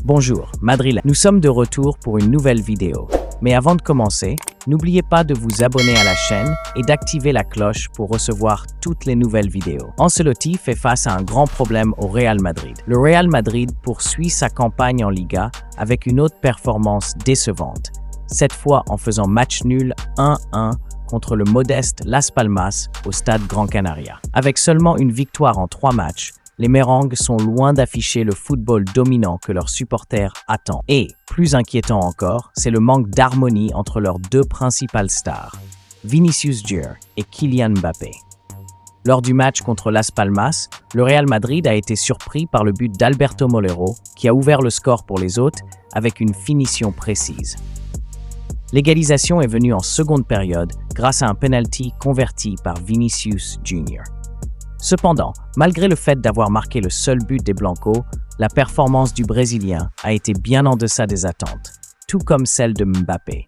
Bonjour, Madrilène. Nous sommes de retour pour une nouvelle vidéo. Mais avant de commencer, n'oubliez pas de vous abonner à la chaîne et d'activer la cloche pour recevoir toutes les nouvelles vidéos. Ancelotti fait face à un grand problème au Real Madrid. Le Real Madrid poursuit sa campagne en Liga avec une autre performance décevante, cette fois en faisant match nul 1-1 contre le modeste Las Palmas au stade Gran Canaria. Avec seulement une victoire en 3 matchs, les Merengues sont loin d'afficher le football dominant que leurs supporters attendent. Et, plus inquiétant encore, c'est le manque d'harmonie entre leurs deux principales stars, Vinicius Junior et Kylian Mbappé. Lors du match contre Las Palmas, le Real Madrid a été surpris par le but d'Alberto Molero, qui a ouvert le score pour les hôtes avec une finition précise. L'égalisation est venue en seconde période grâce à un penalty converti par Vinicius Junior. Cependant, malgré le fait d'avoir marqué le seul but des Blancos, la performance du Brésilien a été bien en deçà des attentes, tout comme celle de Mbappé.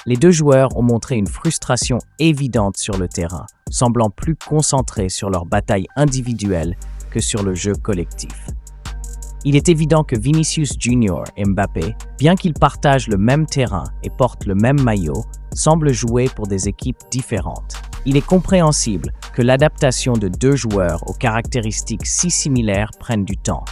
Les deux joueurs ont montré une frustration évidente sur le terrain, semblant plus concentrés sur leur bataille individuelle que sur le jeu collectif. Il est évident que Vinicius Junior et Mbappé, bien qu'ils partagent le même terrain et portent le même maillot, semblent jouer pour des équipes différentes. Il est compréhensible que l'adaptation de deux joueurs aux caractéristiques si similaires prenne du temps.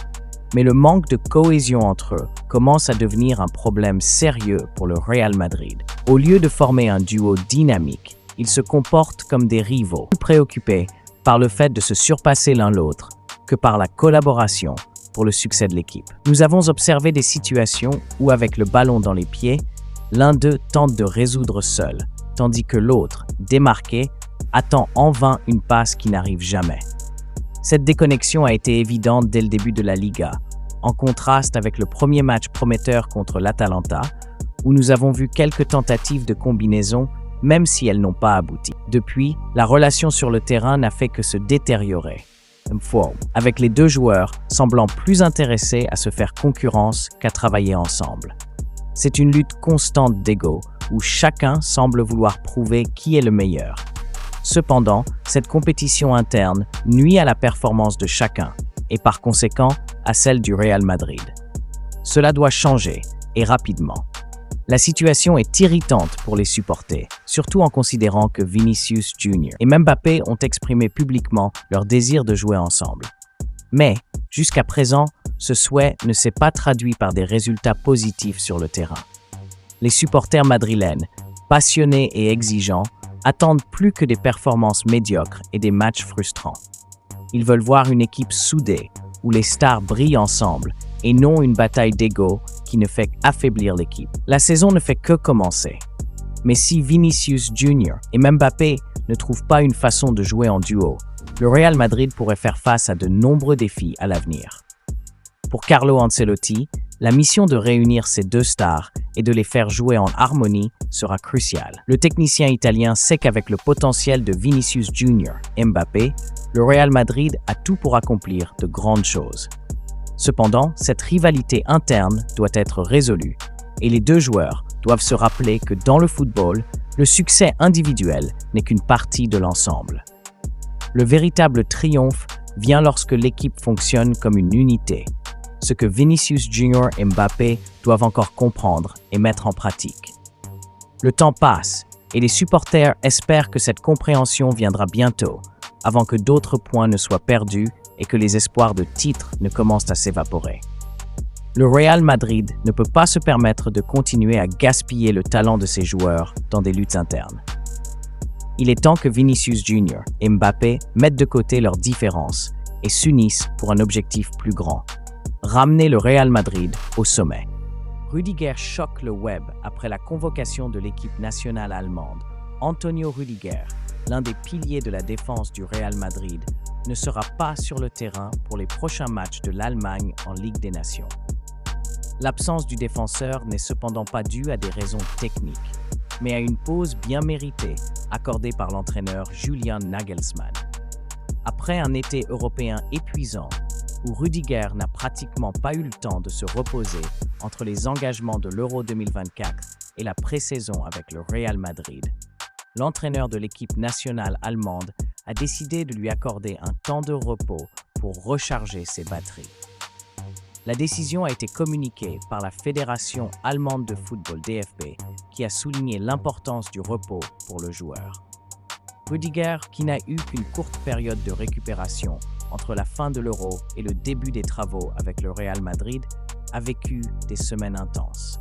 Mais le manque de cohésion entre eux commence à devenir un problème sérieux pour le Real Madrid. Au lieu de former un duo dynamique, ils se comportent comme des rivaux, plus préoccupés par le fait de se surpasser l'un l'autre que par la collaboration pour le succès de l'équipe. Nous avons observé des situations où, avec le ballon dans les pieds, l'un d'eux tente de résoudre seul, tandis que l'autre, démarqué, attend en vain une passe qui n'arrive jamais. Cette déconnexion a été évidente dès le début de la Liga, en contraste avec le premier match prometteur contre l'Atalanta, où nous avons vu quelques tentatives de combinaison, même si elles n'ont pas abouti. Depuis, la relation sur le terrain n'a fait que se détériorer, avec les deux joueurs semblant plus intéressés à se faire concurrence qu'à travailler ensemble. C'est une lutte constante d'ego, où chacun semble vouloir prouver qui est le meilleur. Cependant, cette compétition interne nuit à la performance de chacun et par conséquent à celle du Real Madrid. Cela doit changer, et rapidement. La situation est irritante pour les supporters, surtout en considérant que Vinicius Junior et Mbappé ont exprimé publiquement leur désir de jouer ensemble. Mais, jusqu'à présent, ce souhait ne s'est pas traduit par des résultats positifs sur le terrain. Les supporters madrilènes, passionnés et exigeants, attendent plus que des performances médiocres et des matchs frustrants. Ils veulent voir une équipe soudée, où les stars brillent ensemble, et non une bataille d'ego qui ne fait qu'affaiblir l'équipe. La saison ne fait que commencer. Mais si Vinicius Junior et Mbappé ne trouvent pas une façon de jouer en duo, le Real Madrid pourrait faire face à de nombreux défis à l'avenir. Pour Carlo Ancelotti, la mission de réunir ces deux stars et de les faire jouer en harmonie sera cruciale. Le technicien italien sait qu'avec le potentiel de Vinicius Junior et Mbappé, le Real Madrid a tout pour accomplir de grandes choses. Cependant, cette rivalité interne doit être résolue et les deux joueurs doivent se rappeler que dans le football, le succès individuel n'est qu'une partie de l'ensemble. Le véritable triomphe vient lorsque l'équipe fonctionne comme une unité, ce que Vinicius Junior et Mbappé doivent encore comprendre et mettre en pratique. Le temps passe et les supporters espèrent que cette compréhension viendra bientôt, avant que d'autres points ne soient perdus et que les espoirs de titre ne commencent à s'évaporer. Le Real Madrid ne peut pas se permettre de continuer à gaspiller le talent de ses joueurs dans des luttes internes. Il est temps que Vinicius Junior et Mbappé mettent de côté leurs différences et s'unissent pour un objectif plus grand: ramener le Real Madrid au sommet. Rüdiger choque le web après la convocation de l'équipe nationale allemande. Antonio Rüdiger, l'un des piliers de la défense du Real Madrid, ne sera pas sur le terrain pour les prochains matchs de l'Allemagne en Ligue des Nations. L'absence du défenseur n'est cependant pas due à des raisons techniques, mais à une pause bien méritée accordée par l'entraîneur Julian Nagelsmann. Après un été européen épuisant, où Rüdiger n'a pratiquement pas eu le temps de se reposer entre les engagements de l'Euro 2024 et la pré-saison avec le Real Madrid, l'entraîneur de l'équipe nationale allemande a décidé de lui accorder un temps de repos pour recharger ses batteries. La décision a été communiquée par la Fédération allemande de football DFB, qui a souligné l'importance du repos pour le joueur. Rüdiger, qui n'a eu qu'une courte période de récupération entre la fin de l'Euro et le début des travaux avec le Real Madrid, a vécu des semaines intenses.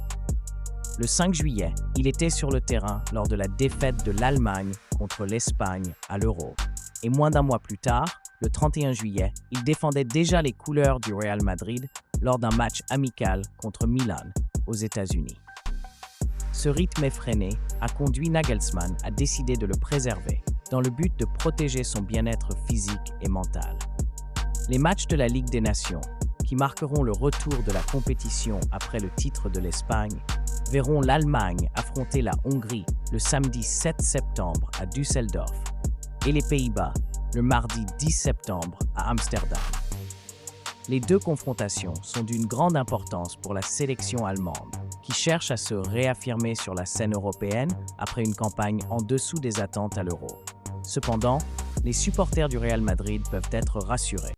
Le 5 juillet, il était sur le terrain lors de la défaite de l'Allemagne contre l'Espagne à l'Euro. Et moins d'un mois plus tard, le 31 juillet, il défendait déjà les couleurs du Real Madrid lors d'un match amical contre Milan, aux États-Unis. Ce rythme effréné a conduit Nagelsmann à décider de le préserver, dans le but de protéger son bien-être physique et mental. Les matchs de la Ligue des Nations, qui marqueront le retour de la compétition après le titre de l'Espagne, verront l'Allemagne affronter la Hongrie le samedi 7 septembre à Düsseldorf et les Pays-Bas le mardi 10 septembre à Amsterdam. Les deux confrontations sont d'une grande importance pour la sélection allemande, qui cherche à se réaffirmer sur la scène européenne après une campagne en dessous des attentes à l'Euro. Cependant, les supporters du Real Madrid peuvent être rassurés.